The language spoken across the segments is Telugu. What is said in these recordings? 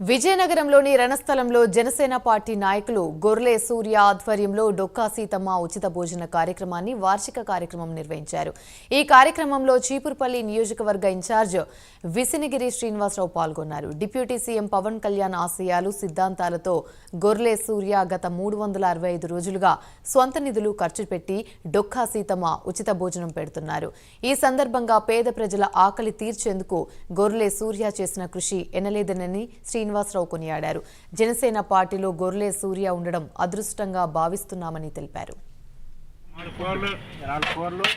విజయనగరంలోని రణస్థలంలో జనసేన పార్టీ నాయకులు గొర్లే సూర్య ఆధ్వర్యంలో డొక్కా సీతమ్మ ఉచిత భోజన కార్యక్రమాన్ని వార్షిక కార్యక్రమం నిర్వహించారు. ఈ కార్యక్రమంలో చీపురుపల్లి నియోజకవర్గ ఇన్ఛార్జ్ విసినగిరి శ్రీనివాసరావు పాల్గొన్నారు. డిప్యూటీ సీఎం పవన్ కళ్యాణ్ ఆశయాలు సిద్ధాంతాలతో గొర్లే సూర్య గత 365 రోజులుగా స్వంత నిధులు ఖర్చు పెట్టి డొక్కా సీతమ్మ ఉచిత భోజనం పెడుతున్నారు. ఈ సందర్భంగా పేద ప్రజల ఆకలి తీర్చేందుకు గొర్లే సూర్య చేసిన కృషి ఎనలేదనని శ్రీనివాసరావు కొనియాడారు. జనసేన పార్టీలో గొర్లే సూర్య ఉండడం అదృష్టంగా భావిస్తున్నామని తెలిపారు.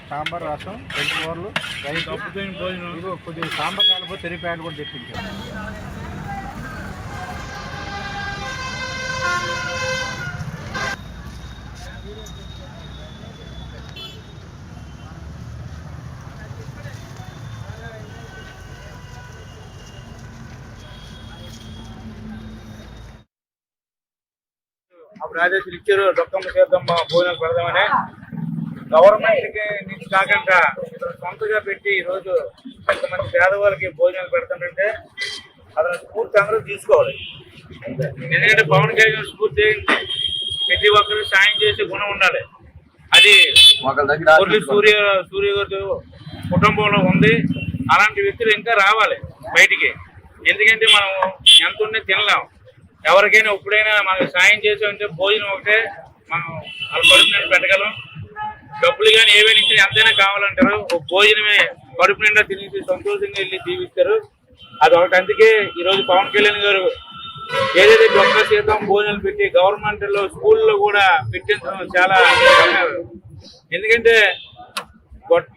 సాంబార్ రసం 2 కూరలు కొద్దిగా సాంబార్ కాలపో తెరిపాయలు కూడా తెప్పించారు. అప్పుడు ఆదేశాలు ఇచ్చారు, డొక్కమ్మ చేద్దాం భోజనాలు పెడదామని. గవర్నమెంట్ నుంచి కాకుండా సొంతగా పెట్టి ఈరోజు కొంతమంది పేదవాళ్ళకి భోజనాలు పెడతానంటే అతని స్ఫూర్తి అందరూ తీసుకోవాలి. ఎందుకంటే పవన్ కళ్యాణ్ స్ఫూర్తి ప్రతి ఒక్కరికి సాయం చేసే గుణం ఉండాలి. అది సూర్య గారి కుటుంబంలో ఉంది. అలాంటి వ్యక్తులు ఇంకా రావాలి బయటికి. ఎందుకంటే మనం ఎంత ఉండే తినలేం. ఎవరికైనా ఎప్పుడైనా మనకు సాయం చేసామంటే భోజనం ఒకటే మనం వాళ్ళ కడుపు నిండా పెట్టగలం. డబ్బులు కానీ ఏవైనా ఇచ్చిన ఎంతైనా కావాలంటారు. భోజనమే కడుపు నిండా తినేసి సంతోషంగా వెళ్ళి జీవిస్తారు. అది ఒకటి. అందుకే ఈరోజు పవన్ కళ్యాణ్ గారు ఏదైతే డొక్కా సీతం భోజనాలు పెట్టి గవర్నమెంట్ లో స్కూల్లో కూడా పెట్టించడం చాలా. ఎందుకంటే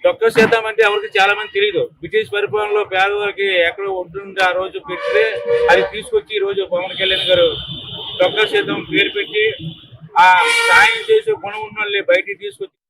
డొక్కా సీతం అంటే ఎవరికి చాలా మంది తెలియదు. బ్రిటిష్ పరిపాలనలో పేదవారికి ఎక్కడో ఉంటుంది ఆ రోజు పెడితే అది తీసుకొచ్చి ఈ రోజు పవన్ కళ్యాణ్ గారు డొక్కా సీతం పేరు పెట్టి ఆ సాయం చేసే గుణం ఉన్న వాళ్ళని బయటికి తీసుకొచ్చి